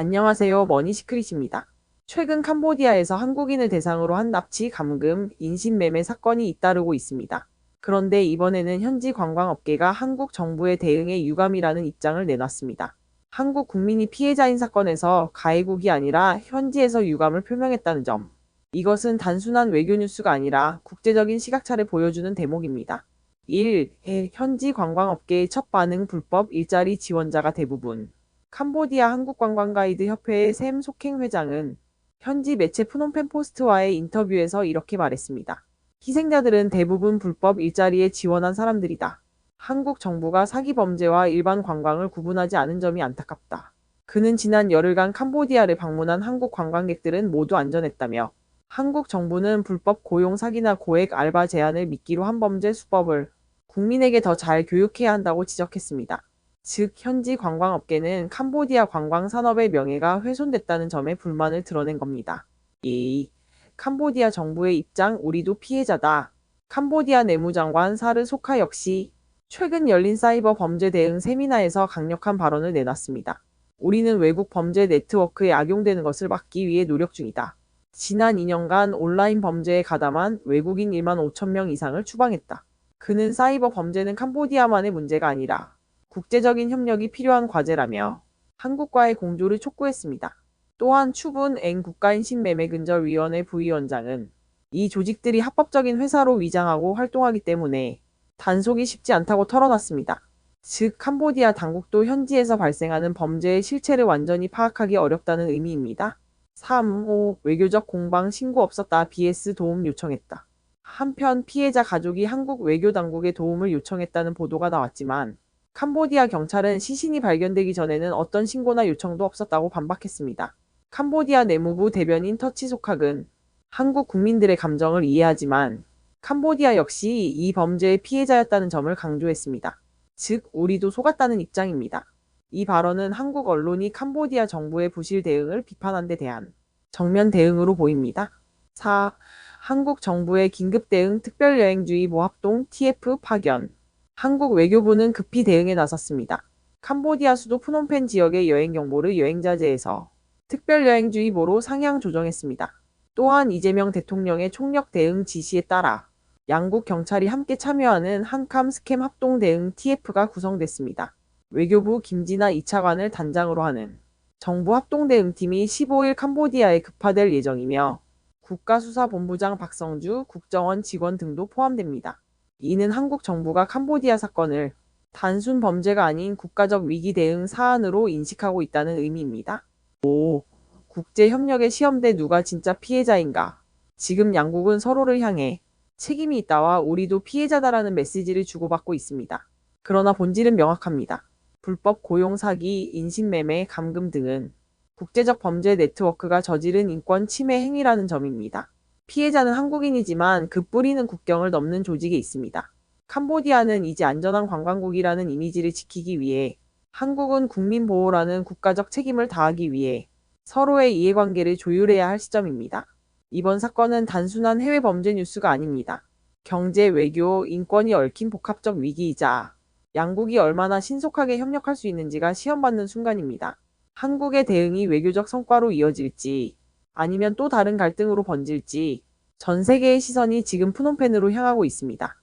안녕하세요. 머니시크릿입니다. 최근 캄보디아에서 한국인을 대상으로 한 납치, 감금, 인신매매 사건이 잇따르고 있습니다. 그런데 이번에는 현지 관광업계가 한국 정부의 대응에 유감이라는 입장을 내놨습니다. 한국 국민이 피해자인 사건에서 가해국이 아니라 현지에서 유감을 표명했다는 점. 이것은 단순한 외교 뉴스가 아니라 국제적인 시각차를 보여주는 대목입니다. 1. 현지 관광업계의 첫 반응 불법 일자리 지원자가 대부분. 캄보디아 한국관광가이드 협회의 샘 속행 회장은 현지 매체 프놈펜 포스트와의 인터뷰에서 이렇게 말했습니다. 희생자들은 대부분 불법 일자리에 지원한 사람들이다. 한국 정부가 사기 범죄와 일반 관광을 구분하지 않은 점이 안타깝다. 그는 지난 열흘간 캄보디아를 방문한 한국 관광객들은 모두 안전했다며 한국 정부는 불법 고용 사기나 고액 알바 제한을 미끼로 한 범죄 수법을 국민에게 더 잘 교육해야 한다고 지적했습니다. 즉 현지 관광업계는 캄보디아 관광산업의 명예가 훼손됐다는 점에 불만을 드러낸 겁니다. 2. 캄보디아 정부의 입장 우리도 피해자다. 캄보디아 내무장관 사르 소카 역시 최근 열린 사이버 범죄 대응 세미나에서 강력한 발언을 내놨습니다. 우리는 외국 범죄 네트워크에 악용되는 것을 막기 위해 노력 중이다. 지난 2년간 온라인 범죄에 가담한 외국인 1만 5천 명 이상을 추방했다. 그는 사이버 범죄는 캄보디아만의 문제가 아니라 국제적인 협력이 필요한 과제라며 한국과의 공조를 촉구했습니다. 또한 추분 앵 국가인신매매근절위원회 부위원장은 이 조직들이 합법적인 회사로 위장하고 활동하기 때문에 단속이 쉽지 않다고 털어놨습니다. 즉 캄보디아 당국도 현지에서 발생하는 범죄의 실체를 완전히 파악하기 어렵다는 의미입니다. 3. 5. 외교적 공방 신고 없었다. BS 도움 요청했다. 한편 피해자 가족이 한국 외교당국에 도움을 요청했다는 보도가 나왔지만 캄보디아 경찰은 시신이 발견되기 전에는 어떤 신고나 요청도 없었다고 반박했습니다. 캄보디아 내무부 대변인 터치 소칵은 한국 국민들의 감정을 이해하지만 캄보디아 역시 이 범죄의 피해자였다는 점을 강조했습니다. 즉, 우리도 속았다는 입장입니다. 이 발언은 한국 언론이 캄보디아 정부의 부실 대응을 비판한 데 대한 정면 대응으로 보입니다. 4. 한국 정부의 긴급대응 특별여행주의보 합동 TF 파견. 한국 외교부는 급히 대응에 나섰습니다. 캄보디아 수도 프놈펜 지역의 여행 경보를 여행자제에서 특별여행주의보로 상향 조정했습니다. 또한 이재명 대통령의 총력 대응 지시에 따라 양국 경찰이 함께 참여하는 한캄 스캠 합동 대응 TF가 구성됐습니다. 외교부 김진아 2차관을 단장으로 하는 정부 합동 대응팀이 15일 캄보디아에 급파될 예정이며 국가수사본부장 박성주 국정원 직원 등도 포함됩니다. 이는 한국 정부가 캄보디아 사건을 단순 범죄가 아닌 국가적 위기 대응 사안으로 인식하고 있다는 의미입니다. 5. 국제협력의 시험대 누가 진짜 피해자인가? 지금 양국은 서로를 향해 책임이 있다와 우리도 피해자다라는 메시지를 주고받고 있습니다. 그러나 본질은 명확합니다. 불법 고용 사기, 인신매매, 감금 등은 국제적 범죄 네트워크가 저지른 인권 침해 행위라는 점입니다. 피해자는 한국인이지만 그 뿌리는 국경을 넘는 조직에 있습니다. 캄보디아는 이제 안전한 관광국이라는 이미지를 지키기 위해 한국은 국민보호라는 국가적 책임을 다하기 위해 서로의 이해관계를 조율해야 할 시점입니다. 이번 사건은 단순한 해외 범죄 뉴스가 아닙니다. 경제, 외교, 인권이 얽힌 복합적 위기이자 양국이 얼마나 신속하게 협력할 수 있는지가 시험받는 순간입니다. 한국의 대응이 외교적 성과로 이어질지 아니면 또 다른 갈등으로 번질지 전 세계의 시선이 지금 프놈펜으로 향하고 있습니다.